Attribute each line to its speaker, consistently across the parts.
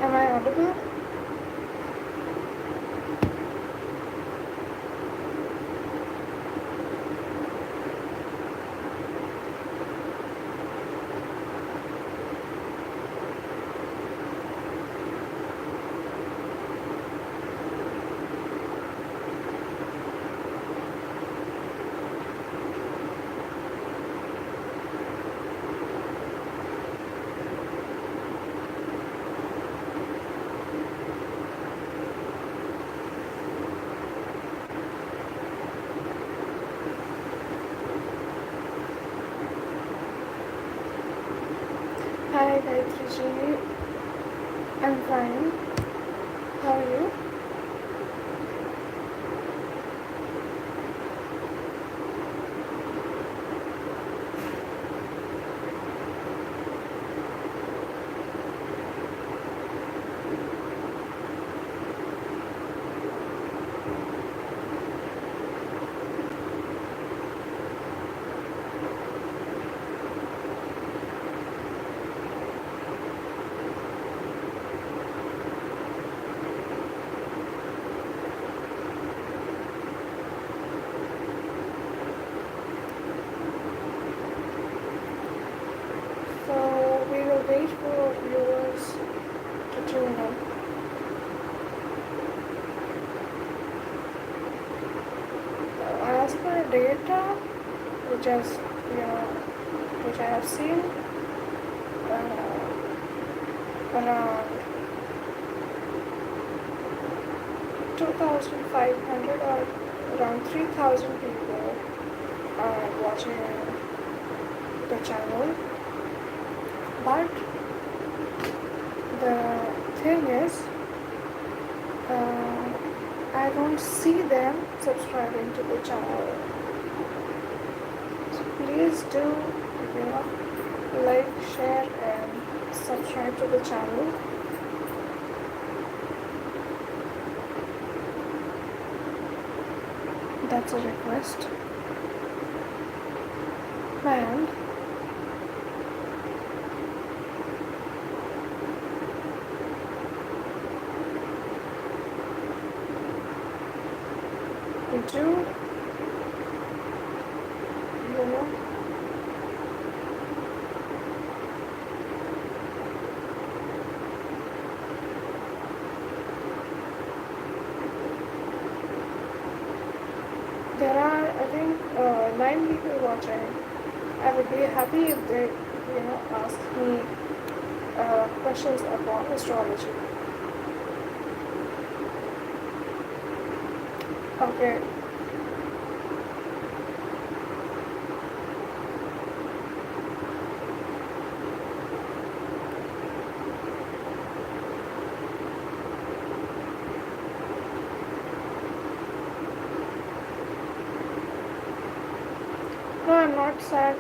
Speaker 1: Am I audible? Hi Gayatri ji, I'm fine. How are you? So we will wait for viewers to tune in. As per data, which has which I have seen, around 2,500 or around 3,000 people are watching the channel. But the thing is, I don't see them subscribing to the channel. So please do, like, share, and subscribe to the channel. That's a request. And do, there are, I think, 9 people watching. I would be happy if they, ask me questions about astrology. Okay. No, I'm not sad.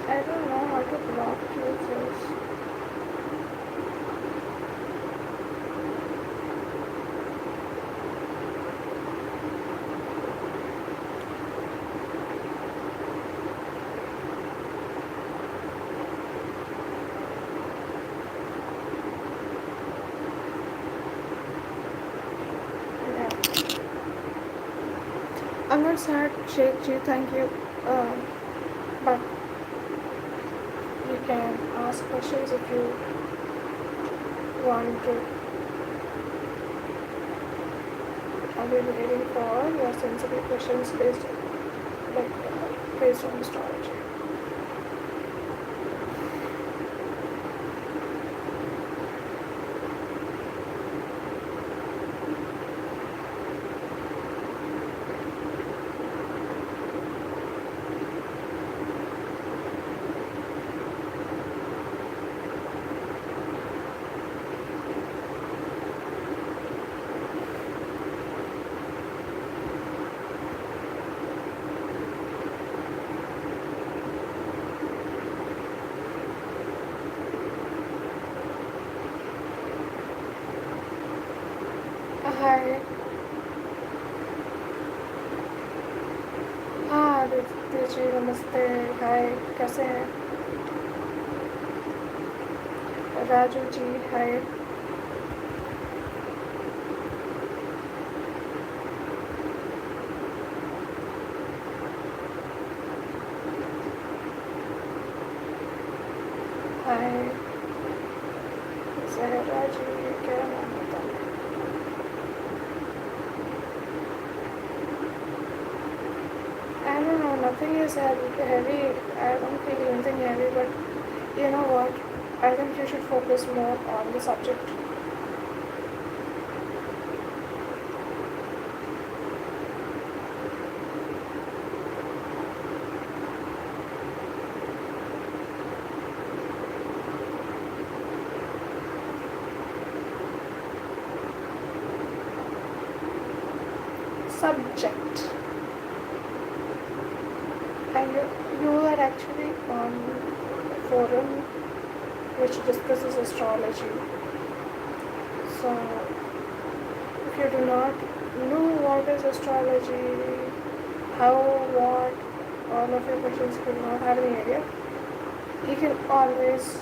Speaker 1: I don't know how to block users. I'm not sad, Sheikh Ji, thank you. But you can ask questions if you want to. I'll be waiting for your sensitive questions based on astrology. हाय। हाँ दीदी जी नमस्ते। हाय। कैसे हैं? राजू जी हाय। हाय जहरा जी। क्या नाम बताना? I don't know, nothing is heavy. I don't feel anything heavy, but you know what? I think you should focus more on the subject. Subject. And you are actually on a forum which discusses astrology. So, if you do not know what is astrology, how, what, all of your questions, if you do not have any idea, you can always,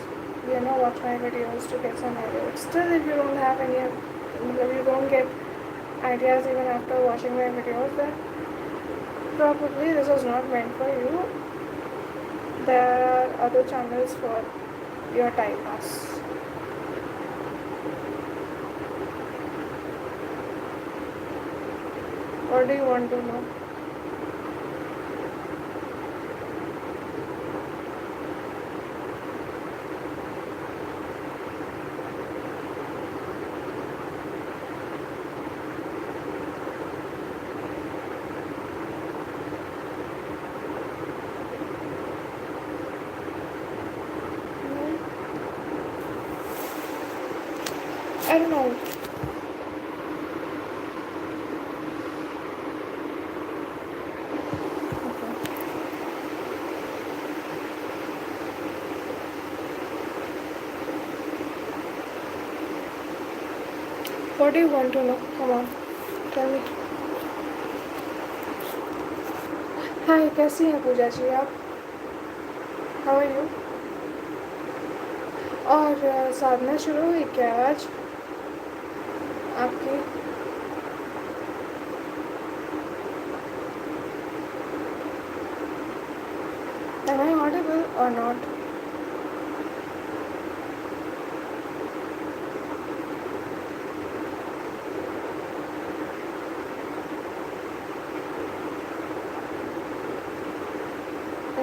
Speaker 1: watch my videos to get some idea. But still, if you don't have any, if you don't get ideas even after watching my videos, then probably this was not meant for you. There are other channels for your time pass. What do you want to know? I don't know. What do you want to know? Come on, tell me. हाय कैसी हैं पूजा जी आप? How are you? और साधना शुरू हुई क्या आज आपकी? Am I audible or not?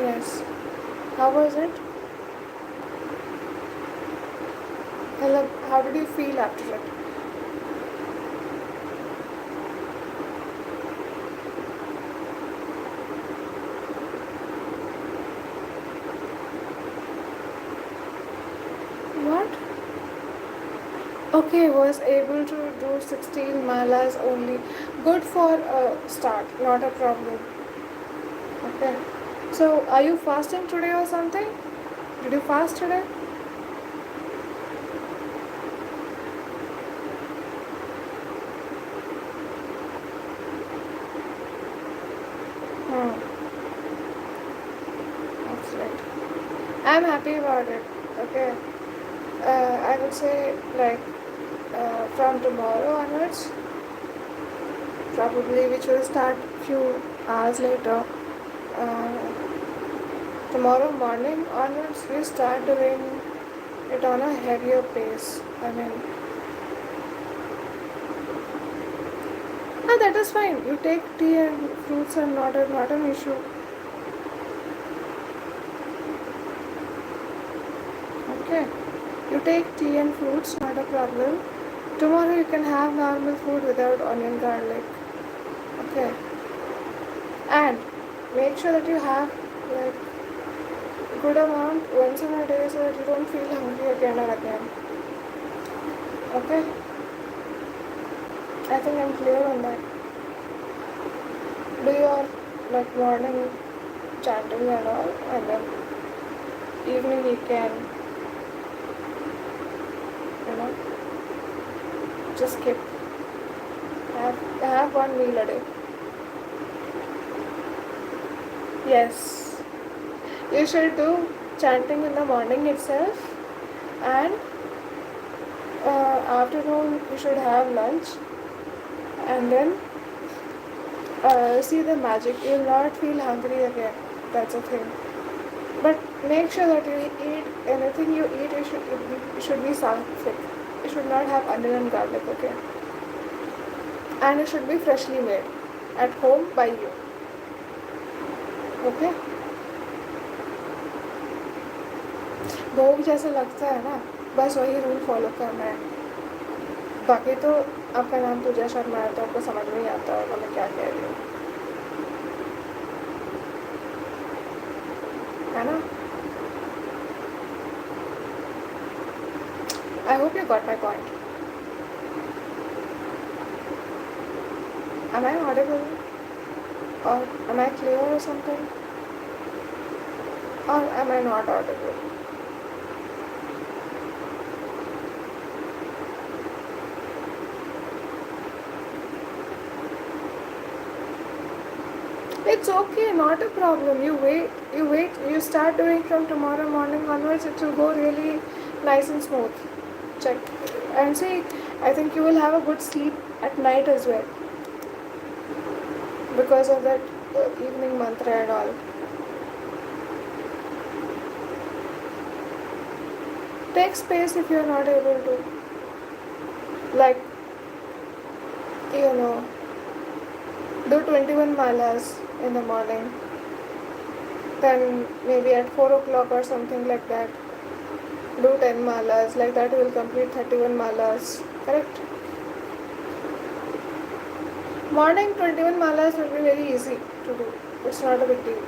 Speaker 1: Yes. How was it? How did you feel after it? What? Okay, was able to do 16 malas only. Good for a start, not a problem. Okay. So, are you fasting today or something? Did you fast today? Hmm. That's right. I'm happy about it. Okay. I would say like from tomorrow onwards, probably which will start few hours later. Uh, Tomorrow morning onwards, we start doing it on a heavier pace. I mean, that is fine. You take tea and fruits and not an issue. Okay. You take tea and fruits, not a problem. Tomorrow you can have normal food without onion garlic. Okay. And make sure that you have like good amount once in a day so that you don't feel hungry again and again. Okay? I think I'm clear on that. Do your like morning chanting and all, and then evening you can, you know, just skip. have one meal a day. Yes, you should do chanting in the morning itself, and afternoon you should have lunch, and then see the magic. You'll not feel hungry again. That's a thing. But make sure that you eat anything you eat. It should be sattvic. You should not have onion and garlic. Okay, and it should be freshly made at home by you. Okay. भोग जैसा लगता है ना, बस वही rule follow करना है. बाकी तो आपका नाम पूजा शर्मा है तो आपको समझ में ही आता होगा मैं क्या कह रही हूँ, है ना? I hope you got my point. Am I audible? Or am I clear or something? Or am I not audible? It's okay, not a problem. You wait, you start doing from tomorrow morning onwards, it will go really nice and smooth. Check. And see, I think you will have a good sleep at night as well. Because of that evening mantra and all. Take space if you are not able to. Like, do 21 malas in the morning. Then maybe at 4 o'clock or something like that, do 10 malas. Like that you will complete 31 malas. Correct? Morning 21 malas will be very easy to do. It's not a big deal.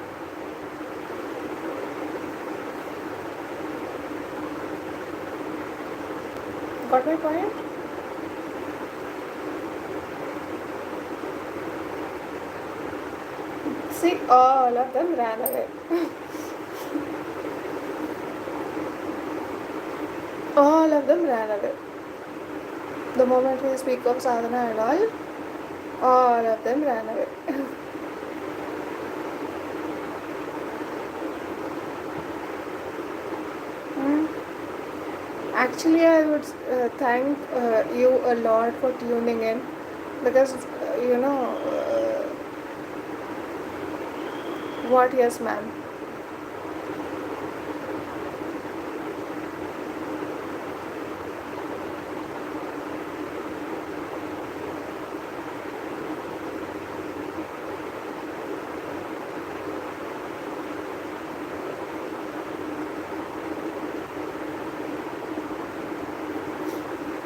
Speaker 1: Got my point? See, all of them ran away. All of them ran away. The moment we speak of sadhana and all of them ran away. Actually, I would thank you a lot for tuning in, because what? Yes, ma'am.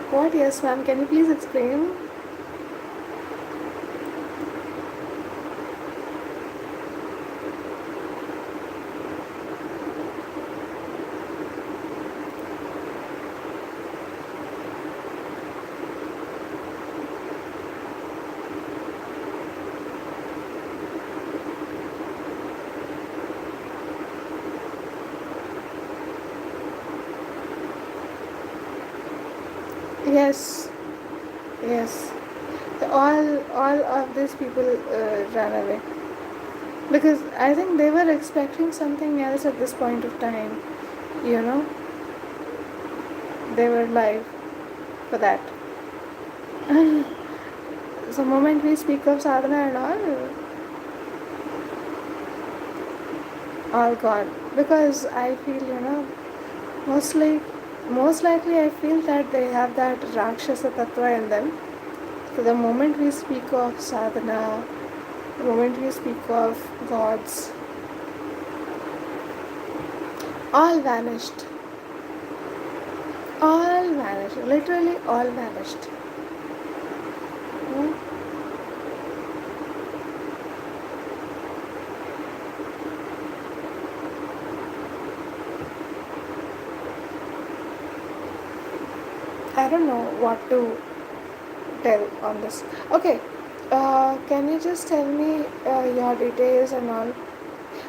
Speaker 1: What? Yes, ma'am. Can you please explain? Yes, yes. All of these people ran away because I think they were expecting something else at this point of time. You know, they were live for that. So, moment we speak of sadhana and all gone, because I feel most likely I feel that they have that Rakshasa Tattva in them. So the moment we speak of sadhana, the moment we speak of gods, all vanished. All vanished. Literally all vanished. I don't know what to tell on this. Okay, can you just tell me your details and all?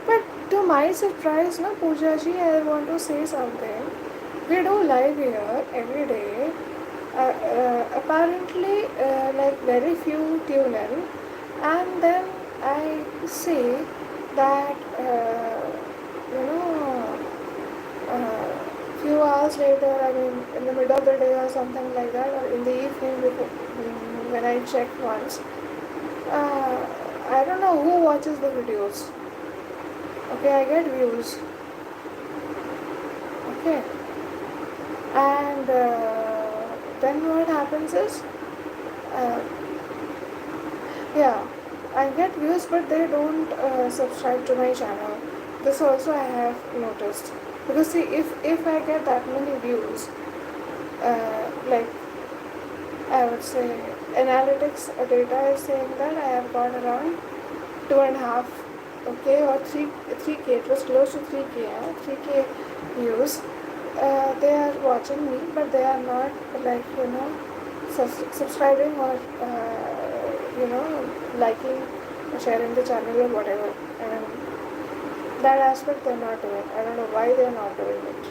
Speaker 1: But to my surprise, na Pooja ji, I want to say something. We do live here every day. Apart apparently like very few tune in, and then I see that you know few hours later, I mean in the middle of the day or something like that, or in the evening before, when I checked once, uh, I don't know who watches the videos. Okay, I get views. Okay, and then what happens is, uh, yeah, I get views, but they don't subscribe to my channel. This also I have noticed, because see, if I get that many views, like I would say analytics data is saying that I have got around 2.5 okay or 3k, it was close to 3k, 3k views. They are watching me, but they are not like subscribing or liking or sharing the channel or whatever. And that aspect they're not doing. I don't know why they're not doing it.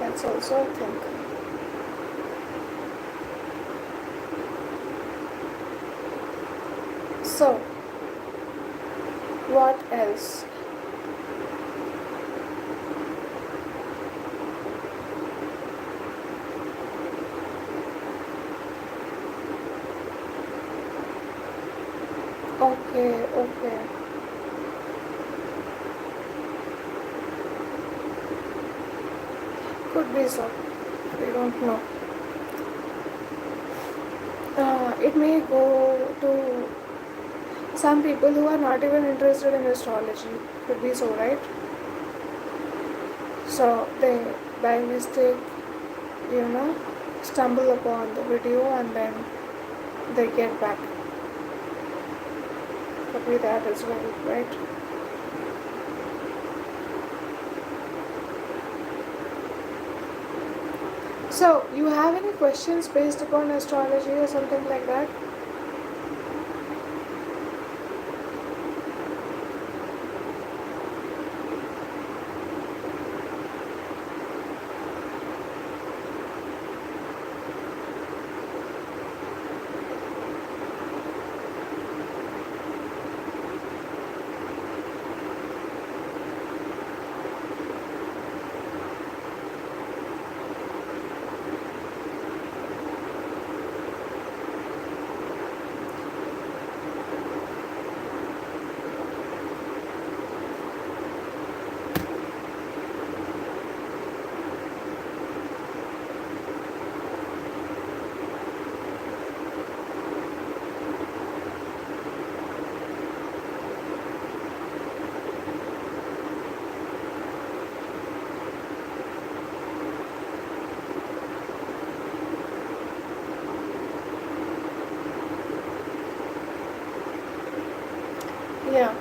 Speaker 1: That's also a thing. So, what else? Okay, okay. Could be so. We don't know. It may go to some people who are not even interested in astrology. Could be so, right? So they, by mistake, you know, stumble upon the video and then they get back. Could be that as well, right? So, you have any questions based upon astrology or something like that? Yeah,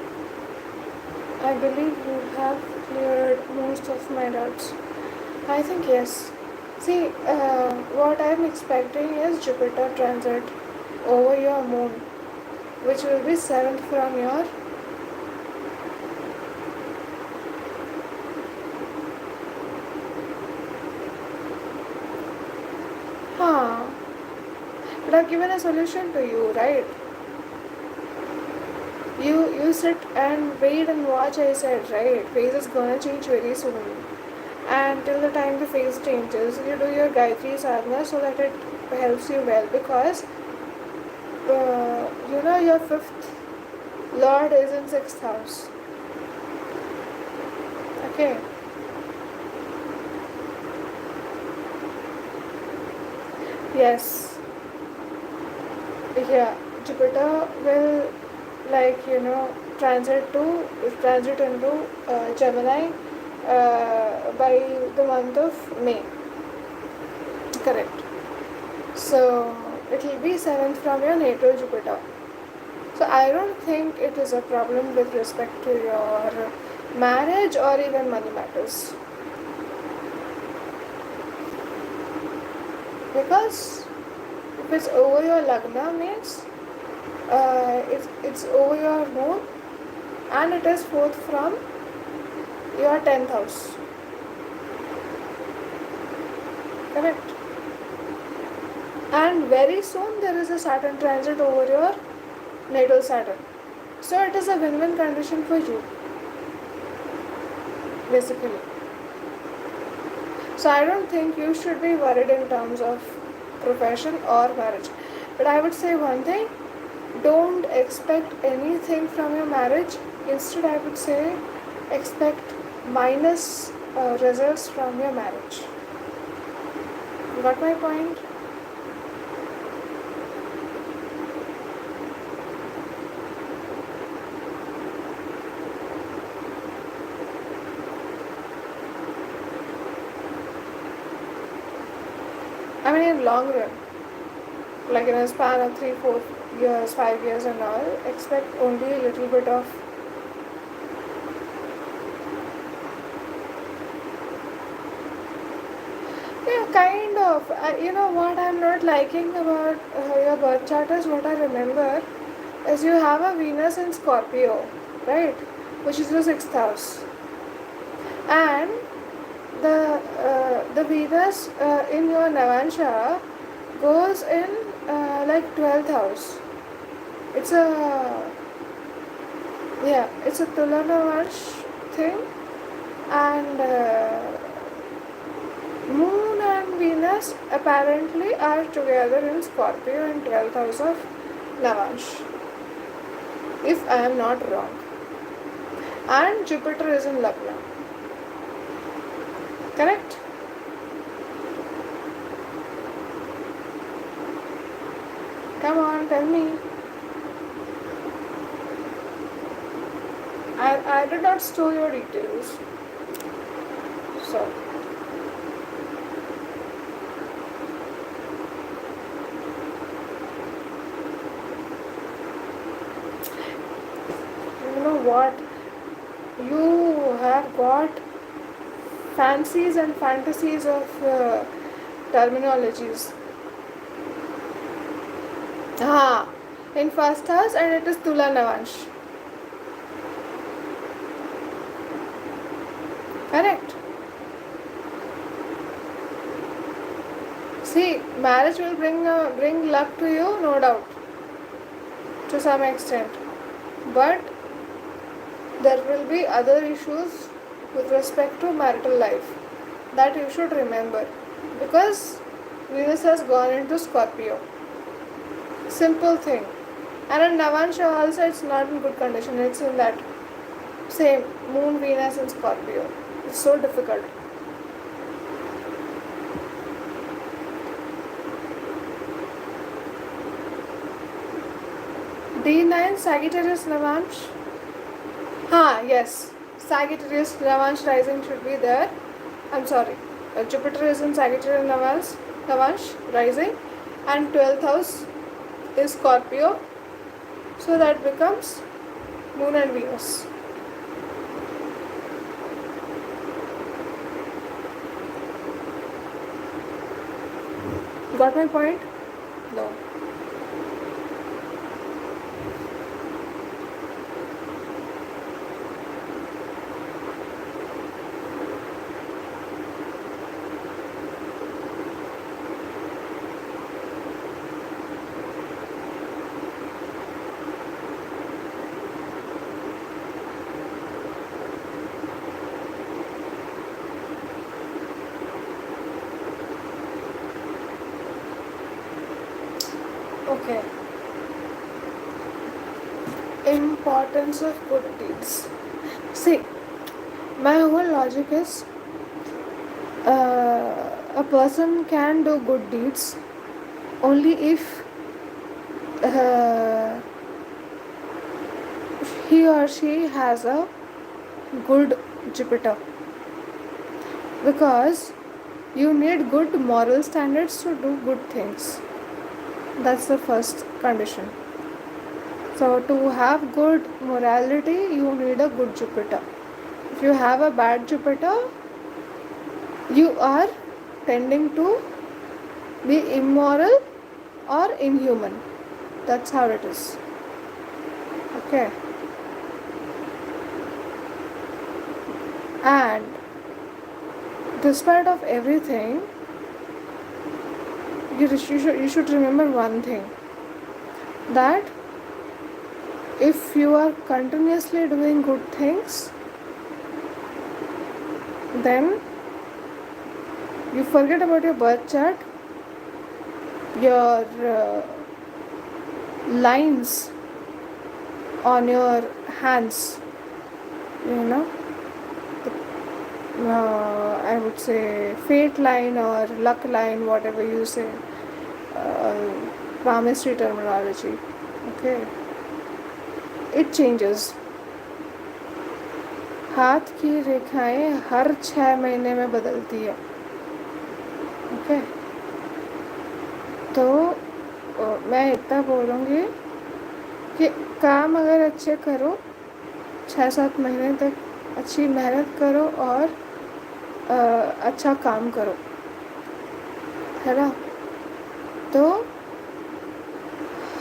Speaker 1: I believe you have cleared most of my doubts. I think yes. See, what I'm expecting is Jupiter transit over your moon, which will be 7th from your. Huh. But I've given a solution to you, right? You sit and wait and watch, I said, right? Phase is gonna change very soon. And till the time the phase changes, you do your Gayatri sadhana so that it helps you well, because your fifth lord is in 6th house. Okay. Yes. Yeah. Jupiter will transit into Gemini by the month of May. Correct. So it will be 7th from your natal Jupiter. So I don't think it is a problem with respect to your marriage or even money matters. Because if it's over your lagna means it's over your moon, and it is 4th from your 10th house. Correct. And very soon there is a Saturn transit over your natal Saturn. So it is a win-win condition for you, basically. So I don't think you should be worried in terms of profession or marriage. But I would say one thing, don't expect anything from your marriage. Instead, I would say expect minus results from your marriage. Got my point? I mean, in long run, like in a span of 3, 4 years, 5 years, and all, expect only a little bit of kind of. You know what I'm not liking about your birth chart is what I remember is you have a Venus in Scorpio, right? Which is the sixth house, and the Venus in your Navansha goes in like 12th house. It's a it's a Tula Navansh thing, and Moon and Venus apparently are together in Scorpio in 12th house of Navansh, if I am not wrong. And Jupiter is in Lagna. Correct? Come on, tell me. I did not store your details. So. You know what? You have got fancies and fantasies of terminologies. In first house, and it is Tula Navansh. Correct. See, marriage will bring luck to you, no doubt, to some extent. But there will be other issues with respect to marital life that you should remember, because Venus has gone into Scorpio. Simple thing. And in Navansha also it's not in good condition. It's in that same Moon, Venus and Scorpio. It's so difficult. D9 Sagittarius Navansh. Yes. Sagittarius Navansh rising should be there. I'm sorry. Jupiter is in Sagittarius Navansh rising, and 12th house is Scorpio. So that becomes Moon and Venus. Got my point? No. Okay. Importance of good deeds. See, my whole logic is a person can do good deeds only if he or she has a good Jupiter, because you need good moral standards to do good things. That's the first condition. So to have good morality, you need a good Jupiter. If you have a bad Jupiter, you are tending to be immoral or inhuman. That's how it is. Okay. And despite of everything, you should remember one thing, that if you are continuously doing good things, then you forget about your birth chart, your lines on your hands, you know, I would say fate line or luck line, whatever you say, palmistry terminology. Okay, it changes. हाथ की रेखाएं हर 6 महीने में बदलती है. Okay, तो मैं इतना बोलूँगी कि काम अगर अच्छे करो, 6-7 महीने तक अच्छी मेहनत करो और अच्छा काम करो, है ना. तो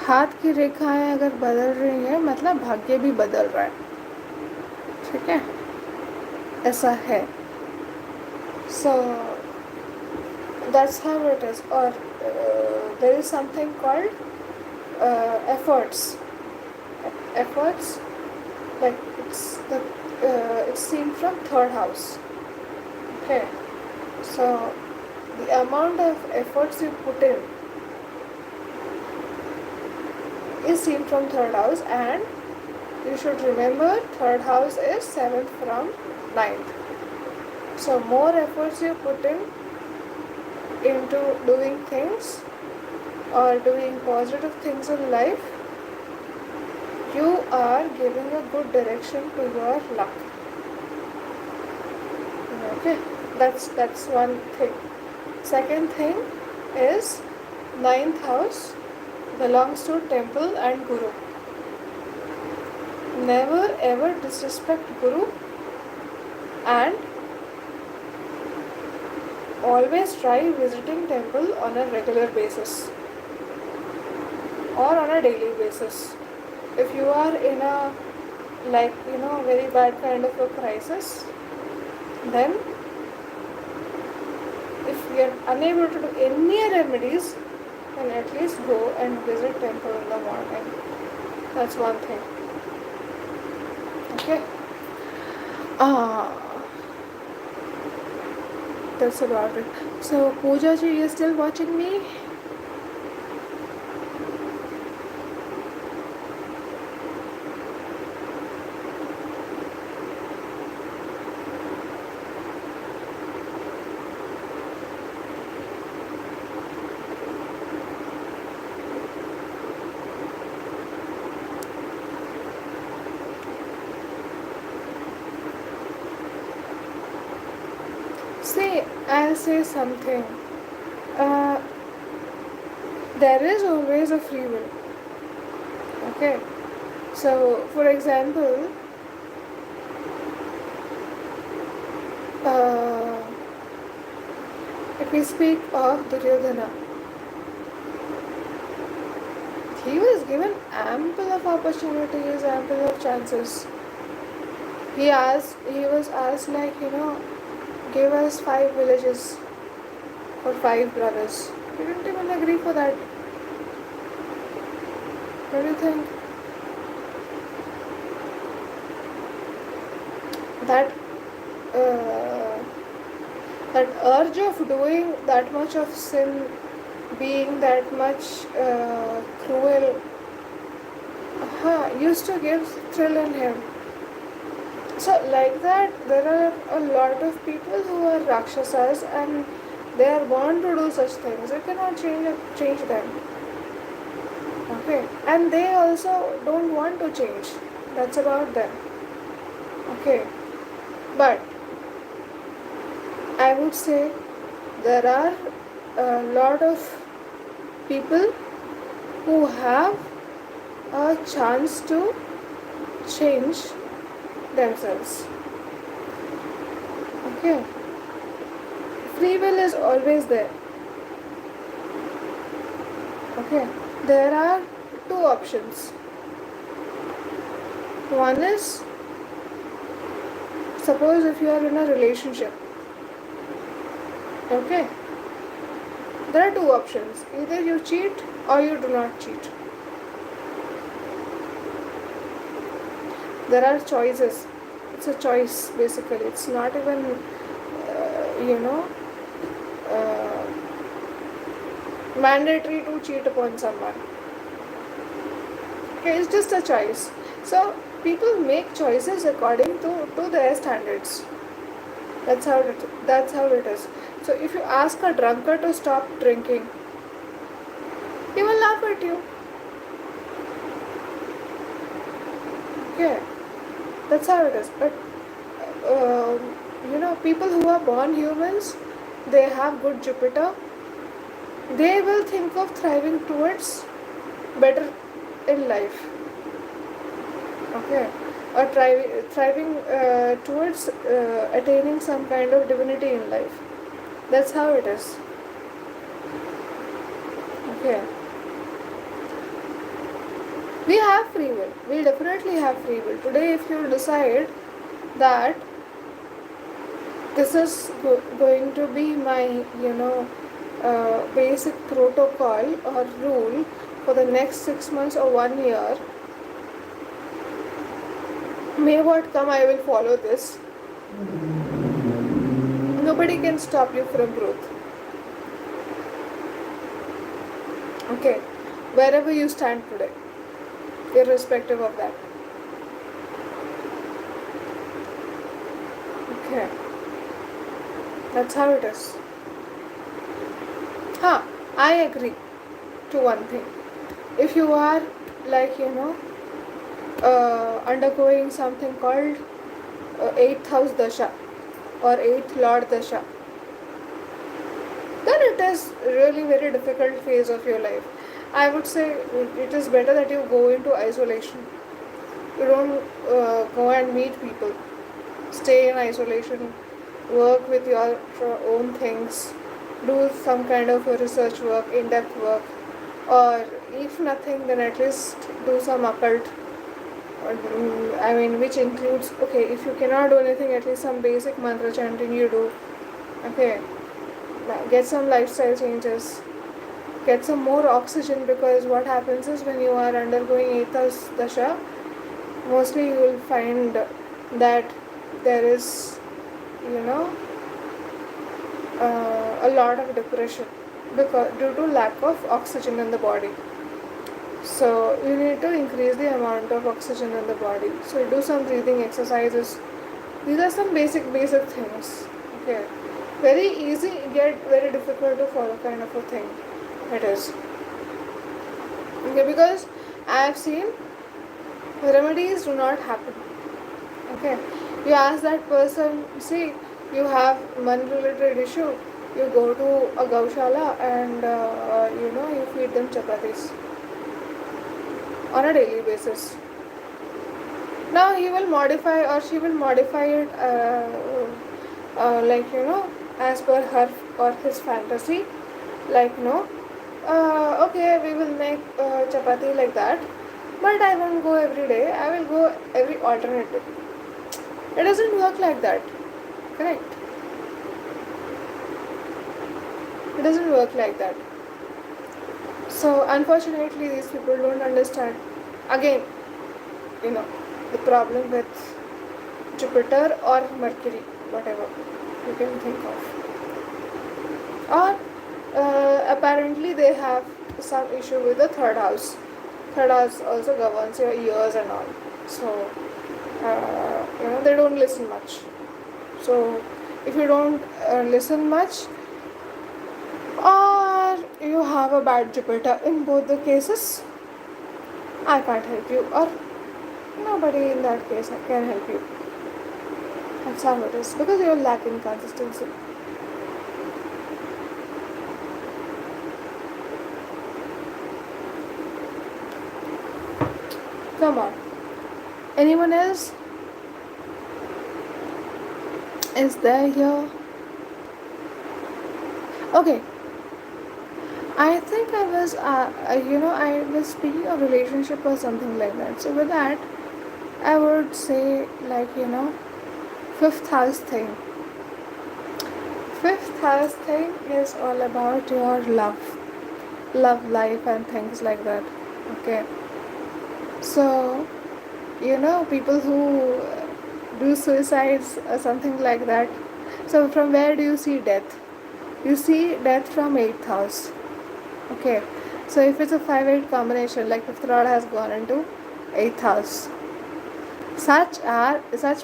Speaker 1: हाथ की रेखाएं अगर बदल रही हैं, मतलब भाग्य भी बदल रहा है. ठीक है, ऐसा है. So that's how it is. और there is something called efforts, like it's seen from third house. Okay, so the amount of efforts you put in is seen from third house, and you should remember third house is 7th from 9th. So more efforts you put in into doing things or doing positive things in life, you are giving a good direction to your luck. Okay, that's one thing. Second thing is 9th house belongs to temple and guru. Never ever disrespect guru, and always try visiting temple on a regular basis or on a daily basis. If you are in a very bad kind of a crisis, then if you are unable to do any remedies, then at least go and visit temple in the morning. That's one thing. Okay. That's about it. So Pooja ji, you still watching me? See, I'll say something. There is always a free will. Okay. So, for example, if we speak of Duryodhana, he was given ample of opportunities, ample of chances. He was asked, like, give us 5 villages for 5 brothers. He didn't even agree for that. What do you think? That urge of doing that much of sin, being that much cruel, used to give thrill in him. So like that, there are a lot of people who are Rakshasas and they are born to do such things. You cannot change them. Okay. And they also don't want to change. That's about them. Okay. But I would say there are a lot of people who have a chance to change themselves. Okay. Free will is always there. Okay. There are 2 options. One is, suppose if you are in a relationship. Okay. There are two options. Either you cheat or you do not cheat. There are choices. It's a choice basically. It's not even, uh, mandatory to cheat upon someone. Okay, it's just a choice. So people make choices according to their standards. That's how it is. So if you ask a drunkard to stop drinking, he will laugh at you. Okay, that's how it is. But people who are born humans, they have good Jupiter. They will think of thriving towards better in life. Okay, or thriving towards attaining some kind of divinity in life. That's how it is. Okay. We have free will. We definitely have free will. Today, if you decide that this is going to be my, basic protocol or rule for the next 6 months or 1 year, may what come, I will follow this. Nobody can stop you from growth. Okay, wherever you stand today, irrespective of that. Okay, that's how it is. I agree to one thing. If you are like, undergoing something called 8th house dasha or 8th lord dasha, then it is really very difficult phase of your life. I would say it is better that you go into isolation. You don't go and meet people. Stay in isolation, work with your own things, do some kind of research work, in-depth work, or if nothing, then at least do some occult. Which includes, okay, if you cannot do anything, at least some basic mantra chanting you do. Okay, get some lifestyle changes, get some more oxygen, because what happens is when you are undergoing 8th dasha, mostly you will find that there is, a lot of depression because due to lack of oxygen in the body. So you need to increase the amount of oxygen in the body. So you do some breathing exercises. These are some basic things. Okay, very easy yet very difficult to follow kind of a thing. It is. Okay, because I have seen remedies do not happen. Okay, you ask that person, see, you have money related issue, you go to a gaushala and you feed them chapatis on a daily basis. Now he will modify or she will modify it as per her or his fantasy, like okay, we will make chapati like that, but I won't go every day, I will go every alternate day. It doesn't work like that, correct? It doesn't work like that. So unfortunately these people don't understand. Again, the problem with Jupiter or Mercury, whatever you can think of. Or apparently they have some issue with the third house. Third house also governs your ears and all. So they don't listen much. So if you don't listen much, or you have a bad Jupiter, in both the cases, I can't help you, or nobody in that case can help you. That's how it is, because you're lacking consistency. Come on. Anyone else? Is there here? Okay. I think I was, I was speaking of relationship or something like that. So with that, I would say 5th house thing. Fifth house thing is all about your love life and things like that. Okay. So, people who do suicides or something like that. So, from where do you see death? You see death from 8th house. Okay. So, if it's a 5-8 combination, like fifth lord has gone into 8th house, such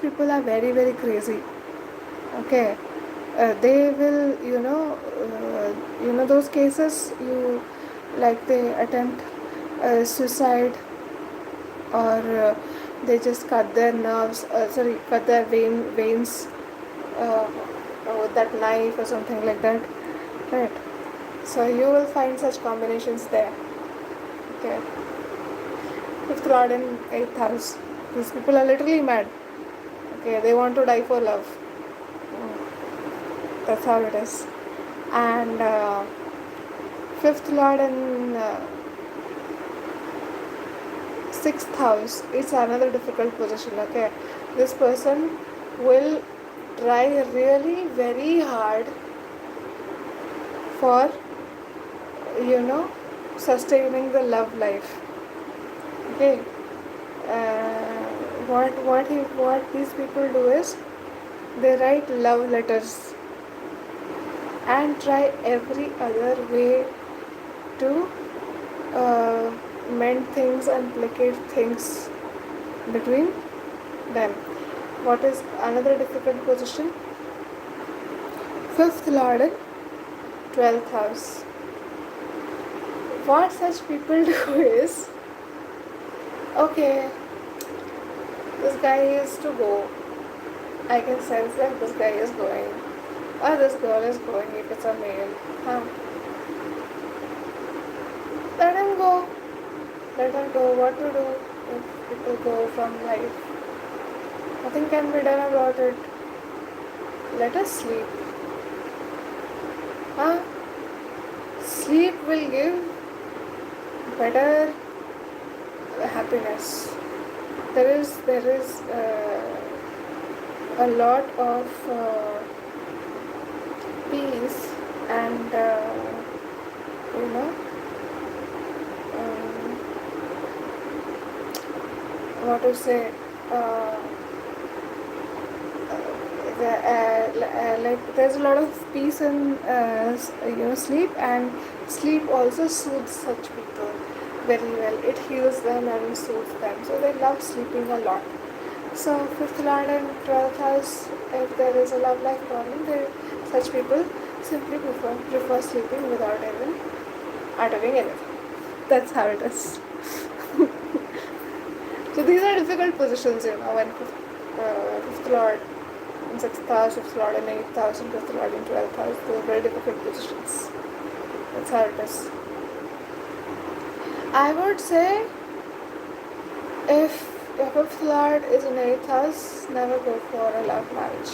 Speaker 1: people are very very crazy. Okay. They will, those cases, like they attempt suicide, or they just cut their cut their veins uh, with that knife or something like that, right? So you will find such combinations there. Okay. Fifth lord in 8th house. These people are literally mad. Okay, they want to die for love. That's how it is. And fifth lord in 6th house, it's another difficult position. Okay, this person will try really very hard for sustaining the love life. Okay. What these people do is they write love letters and try every other way to uh, mend things and placate things between them. What is another difficult position? Fifth lord in 12th house. What such people do is, okay, this guy is to go. I can sense that this guy is going, or this girl is going if it's a male. Let him go. Let her go. What to do if people go from life? Nothing can be done about it. Let us sleep. Sleep will give better happiness. There is a lot of peace and what to say, like there's a lot of peace in sleep, and sleep also soothes such people very well. It heals them and soothes them, so they love sleeping a lot. So fifth lord and 12th house, if there is a love life problem, such people simply prefer sleeping without even uttering anything. That's how it is. So these are difficult positions, when fifth lord in 6th house, fifth lord in 8th house, and fifth lord in 12th house. Those are very difficult positions. That's how it is. I would say, if your fifth lord is in 8th house, never go for a love marriage.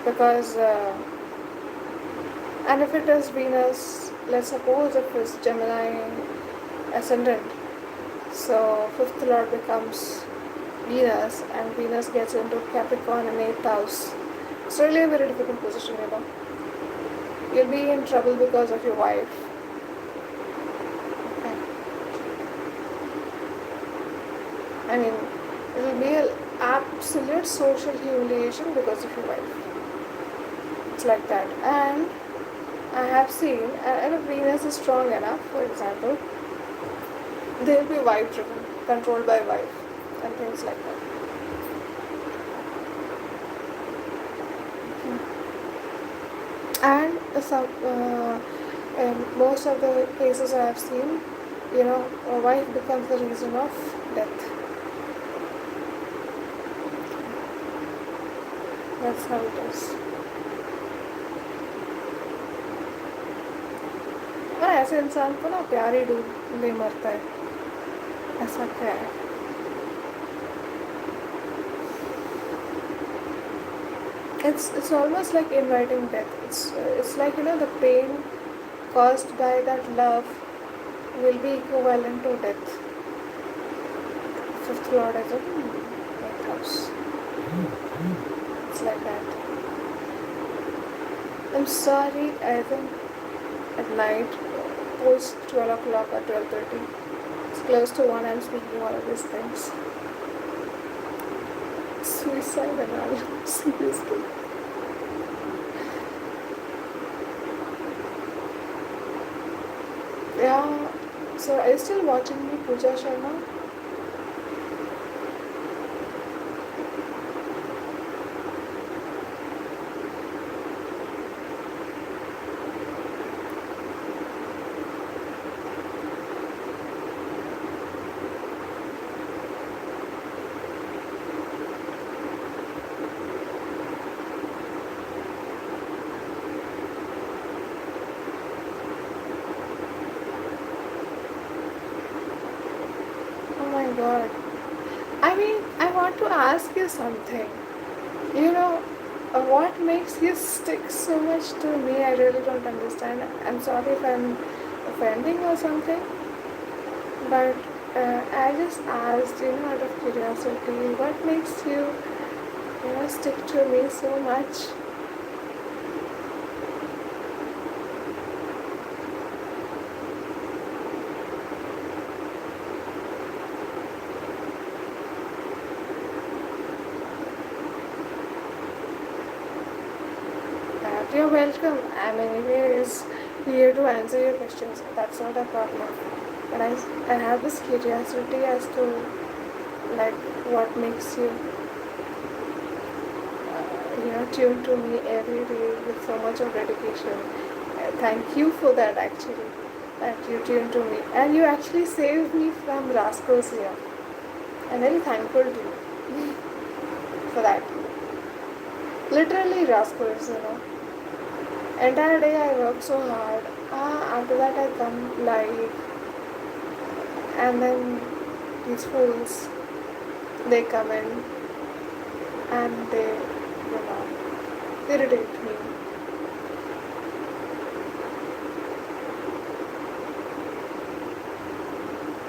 Speaker 1: Because, and if it is Venus, let's suppose if it's Gemini ascendant, so fifth lord becomes Venus, and Venus gets into Capricorn in 8th house. It's really a very difficult position, You'll be in trouble because of your wife. Okay. I mean, it'll be an absolute social humiliation because of your wife. It's like that. And I have seen, and if Venus is strong enough, for example, they'll be wife driven, controlled by wife, and things like that. And in most of the cases I have seen, a wife becomes the reason of death. That's how it is. ऐसे इंसान को ना प्यार ही डूब ले मरता है, ऐसा क्या है? It's almost like inviting death. It's like the pain caused by that love will be equivalent to death. Fifth lord is in 8th house. It's like that. I'm sorry, I think at night, post 12 o'clock or 12:30, it's close to 1, I'm speaking all of these things. Suicide and all, seriously. Yeah, so are you still watching me, Pooja Sharma? Oh my god. I mean, I want to ask you something. You know, what makes you stick so much to me? I really don't understand. I'm sorry if I'm offending or something, but I just asked, out of curiosity, what makes you, stick to me so much? That you're welcome. I'm anyways here to answer your questions. That's not a problem. But I have this curiosity as to like what makes you tune to me every day with so much of dedication. Thank you for that actually. That you tune to me and you actually saved me from rascals here. I'm very thankful to you for that. Literally rascals. Entire day I work so hard. After that I come live and then these fools they come in and they irritate me.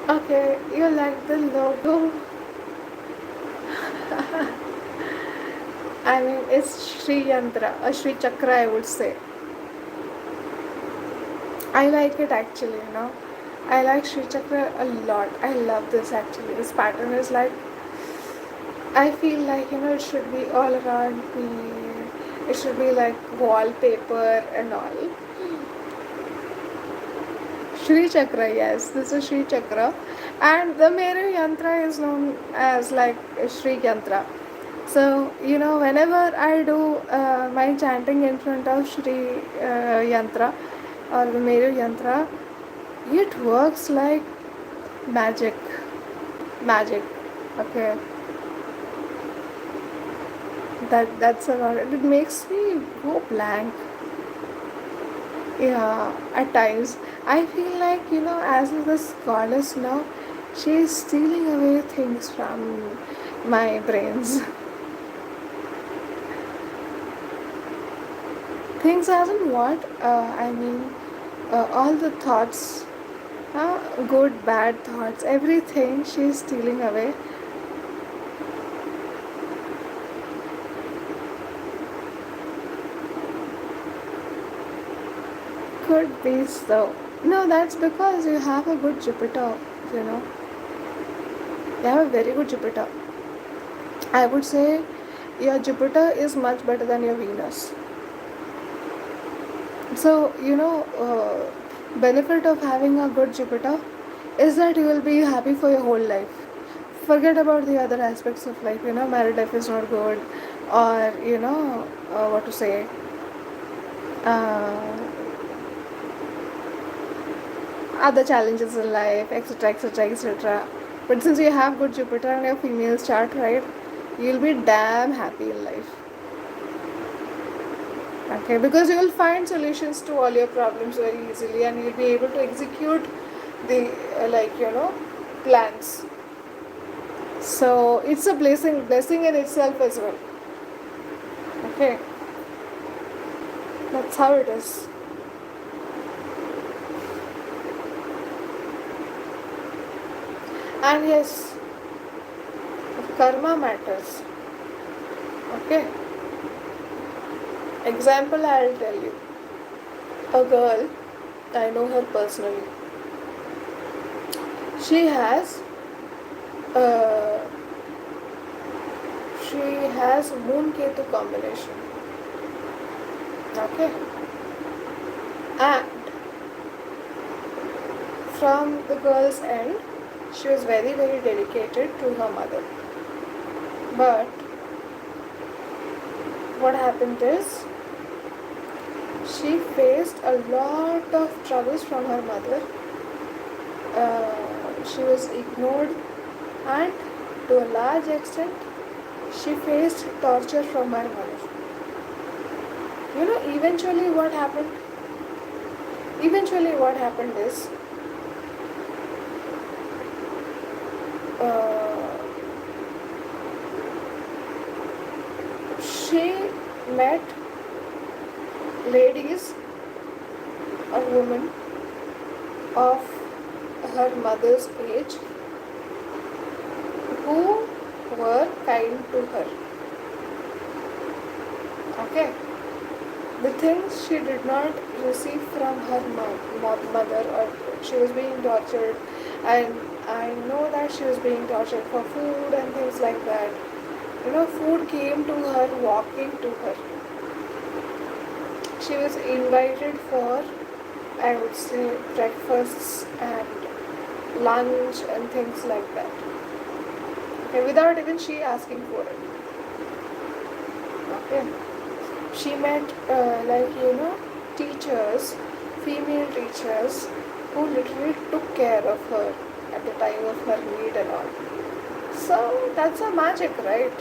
Speaker 1: Okay, you like the logo? I mean, it's Shree Yantra, a Shree Chakra, I would say. I like it actually. I like Shree Chakra a lot. I love this actually. This pattern is like, I feel like, it should be all around me. It should be like wallpaper and all. Shree Chakra, yes, this is Shree Chakra. And the Meru Yantra is known as like Shree Yantra. So, whenever I do my chanting in front of Shree Yantra or the Meru Yantra, it works like magic. Magic. Okay. That's about it. It makes me go blank. Yeah, at times. I feel like, as this goddess now, she is stealing away things from my brains. Things as in what? I mean, all the thoughts, good, bad thoughts, everything she is stealing away. Could be so. No, that's because you have a good Jupiter, you know. You have a very good Jupiter. I would say your Jupiter is much better than your Venus. So, benefit of having a good Jupiter is that you will be happy for your whole life. Forget about the other aspects of life, married life is not good, or, what to say, uh, other challenges in life, etc., etc., etc. But since you have good Jupiter and your female's chart, right, you'll be damn happy in life. Okay, because you will find solutions to all your problems very easily, and you'll be able to execute the plans. So it's a blessing in itself as well. Okay, that's how it is. And yes, karma matters. Okay, Example, I'll tell you. A girl, I know her personally. She has uh, she has Moon Ketu combination. Okay, and from the girl's end, she was very dedicated to her mother. But what happened is she faced a lot of troubles from her mother. She was ignored, and to a large extent, she faced torture from her mother. Eventually what happened? Eventually, what happened is uh, she met ladies, a woman of her mother's age, who were kind to her. Okay, the things she did not receive from her mother, or she was being tortured, and I know that she was being tortured for food and things like that. Food came to her, walking to her. She was invited for, I would say, breakfasts and lunch and things like that. Okay, without even she asking for it. Okay. She met teachers, female teachers, who literally took care of her at the time of her need and all. So that's a magic, right?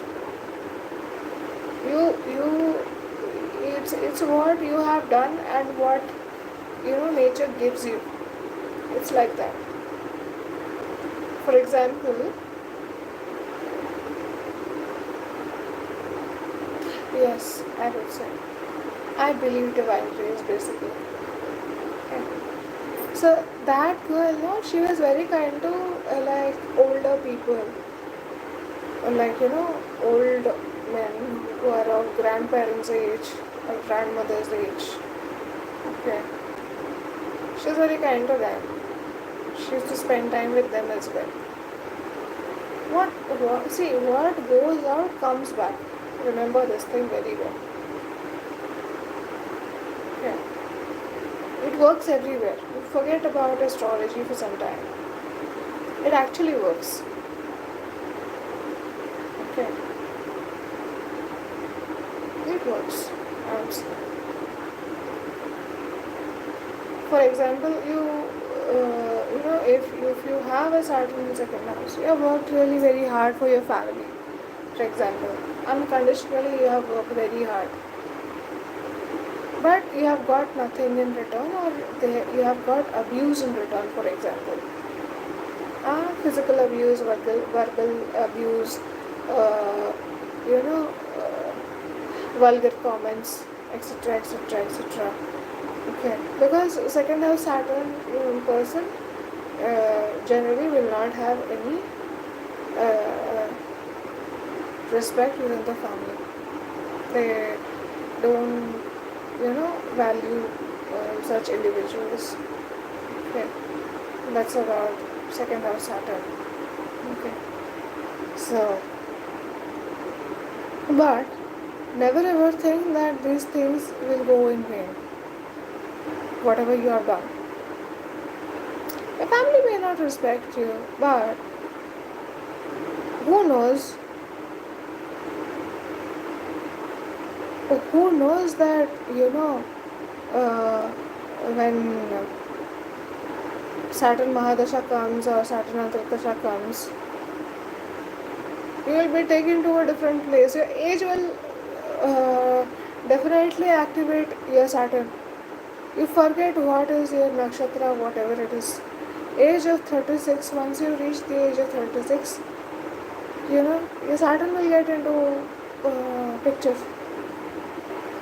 Speaker 1: You it's what you have done and what nature gives you. It's like that. For example, yes, I would say I believe divine grace basically. Okay. So that girl, she was very kind to older people, old men who are of grandparents' age or grandmother's age. Okay. She was very kind to them. She used to spend time with them as well. What goes out comes back. Remember this thing very well. Okay. It works everywhere. You forget about astrology for some time. It actually works. Okay. It works. I would say. For example, if you have a Saturn in second house, you have worked really very hard for your family. For example, unconditionally you have worked very hard, but you have got nothing in return, or you have got abuse in return. For example, physical abuse, verbal abuse, uh, you know, vulgar comments, etc., etc., etc. Okay, because second house Saturn person generally will not have any uh, respect within the family. They don't, value such individuals. Okay, that's about second house Saturn. Okay, so, but never ever think that these things will go in vain. Whatever you have done, your family may not respect you, but who knows? Who knows that when Saturn Mahadasha comes or Saturn Antardasha comes, you will be taken to a different place. Your age will definitely activate your Saturn. You forget what is your nakshatra, whatever it is. Age of 36, once you reach the age of 36, your Saturn will get into picture.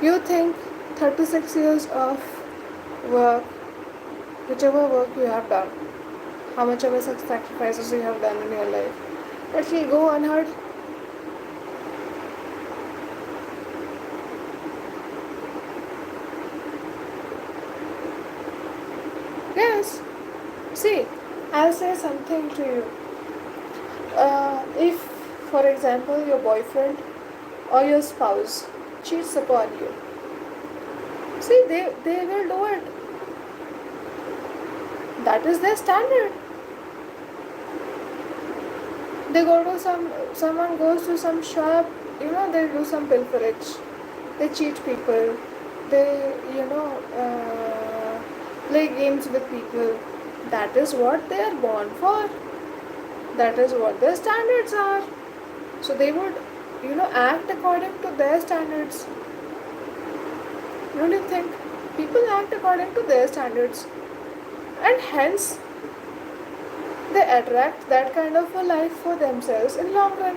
Speaker 1: You think 36 years of work, whichever work you have done, how much of a sacrifices you have done in your life, that will go unheard. Yes. See, I'll say something to you. If, for example, your boyfriend or your spouse cheats upon you, see, they will do it. That is their standard. They go to someone goes to some shop, they do some pilferage, they cheat people, they, play games with people. That is what they are born for. That is what their standards are. So they would, act according to their standards. Don't you think? People act according to their standards. And hence, they attract that kind of a life for themselves in long run.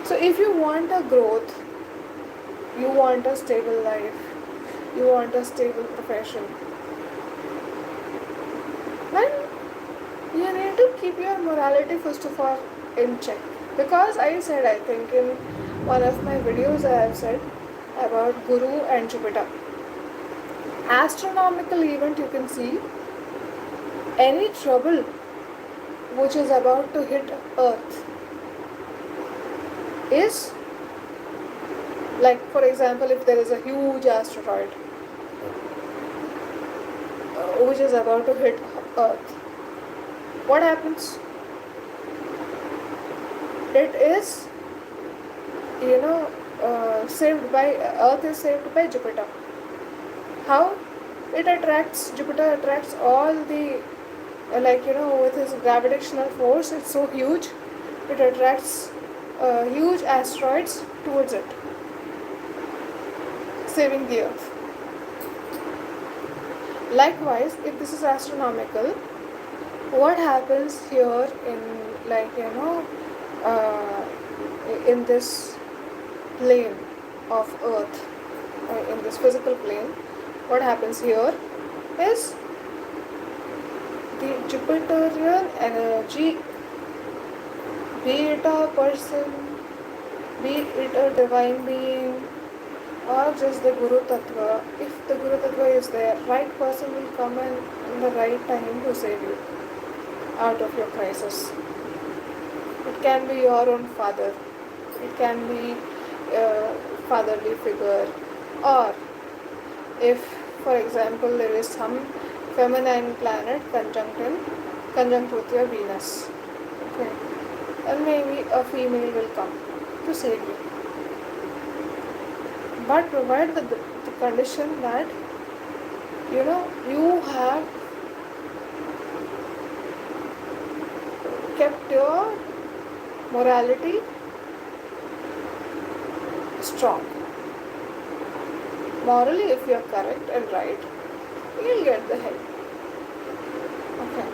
Speaker 1: So if you want a growth, you want a stable life, you want a stable profession, then you need to keep your morality first of all in check. Because I think in one of my videos I have said about Guru and Jupiter. Astronomical event, you can see any trouble which is about to hit Earth is, like, for example, if there is a huge asteroid which is about to hit Earth, what happens? It is, saved by Earth is saved by Jupiter. How? It attracts, Jupiter attracts all the, with his gravitational force, it's so huge, it attracts huge asteroids towards it, saving the Earth. Likewise, if this is astronomical, what happens here in, in this plane of Earth, in this physical plane, what happens here is the Jupiterian energy, be it a person, be it a divine being, or just the Guru Tattva. If the Guru Tattva is there, right person will come in the right time to save you out of your crisis. It can be your own father, it can be a fatherly figure, or if, for example, there is some feminine planet conjunct with your Venus, okay, and maybe a female will come to save you. But provide the condition that you have kept your morality strong. Morally, if you are correct and right, you will get the help. Okay.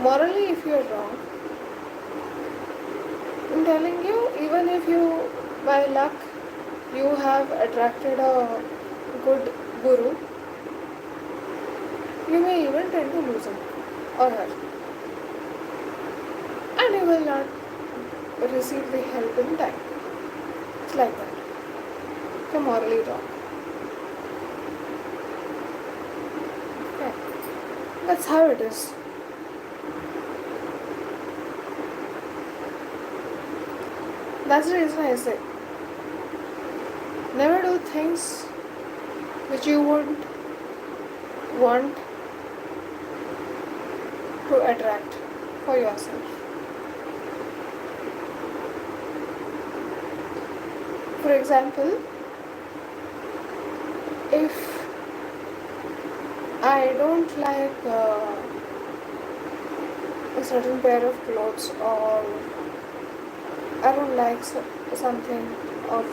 Speaker 1: Morally, if you are wrong, I'm telling you, even if you, by luck, you have attracted a good guru, you may even tend to lose him or her. And you will not receive the help in time. It's like that. You're morally wrong. Okay. That's how it is. That's the reason I say, never do things which you wouldn't want to attract for yourself. For example, if I don't like a certain pair of clothes, or I don't like something of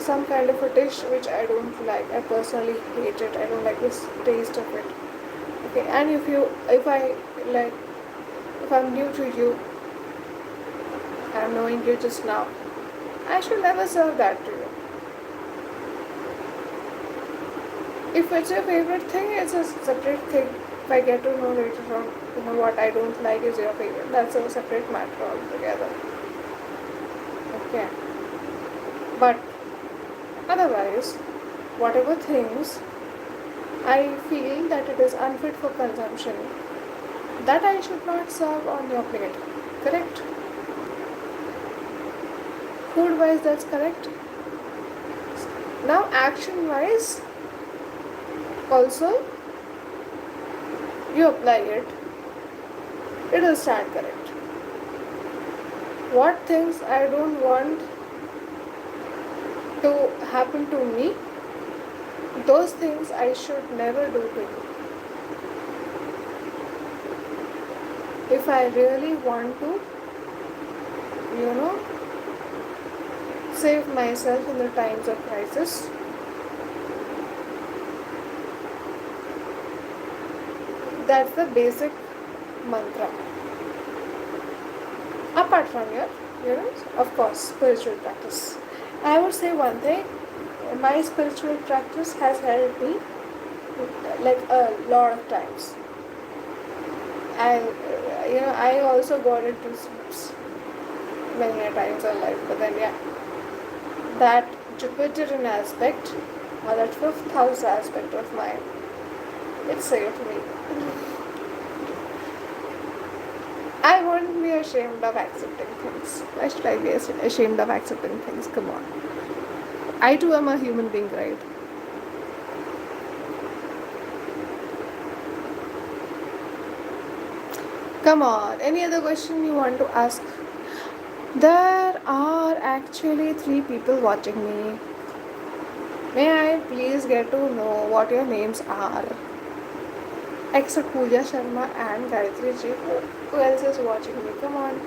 Speaker 1: some kind of a dish which I don't like. I personally hate it. I don't like the taste of it. Okay, and if I'm new to you, I'm knowing you just now, I should never serve that to you. If it's your favorite thing, it's a separate thing. If I get to know later on, what I don't like is your favorite, that's a separate matter altogether. Okay. But otherwise, whatever things I feel that it is unfit for consumption, that I should not serve on your plate. Correct? Food wise, that's correct. Now, action wise, also you apply it, it will stand correct. What things I don't want to happen to me, those things I should never do to you. If I really want to, you know, save myself in the times of crisis, that's the basic mantra. Apart from your, of course, spiritual practice. I would say one thing, my spiritual practice has helped me like a lot of times. I also got into slips many a times in life, but then that Jupiterian aspect or that fifth house aspect of mine, it saved me. I won't be ashamed of accepting things. Why should I be ashamed of accepting things? Come on. I too am a human being, right? Come on. Any other question you want to ask? There are actually 3 people watching me. May I please get to know what your names are? Except Pooja Sharma and Gayatri Ji. Who else is watching me? Come on.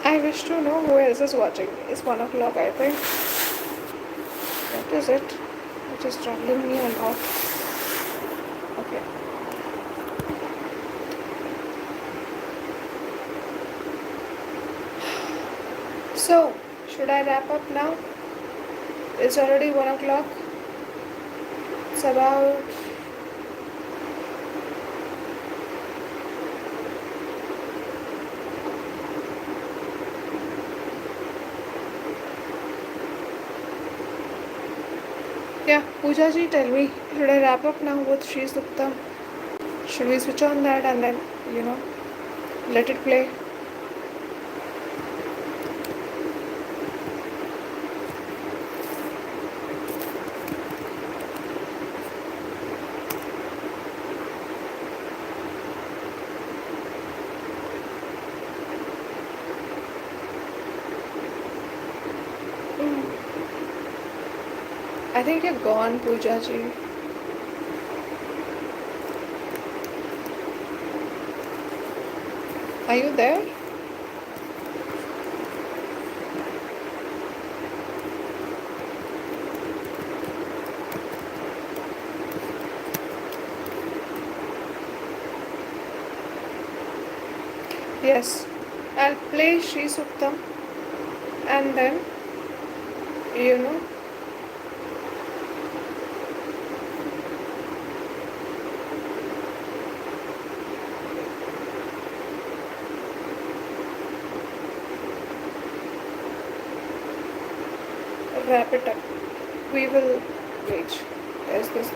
Speaker 1: I wish to know who else is watching. It's 1 o'clock, I think. What is it? Which is troubling me a lot. Okay. So, should I wrap up now? It's already 1 o'clock. It's about Pooja ji, tell me, should I wrap up now with Shree Suktam? Should we switch on that and then, let it play? I think you're gone, Pooja ji. Are you there? Yes. I'll play Shree Suktam and then, wrap it up. We will wait. There's this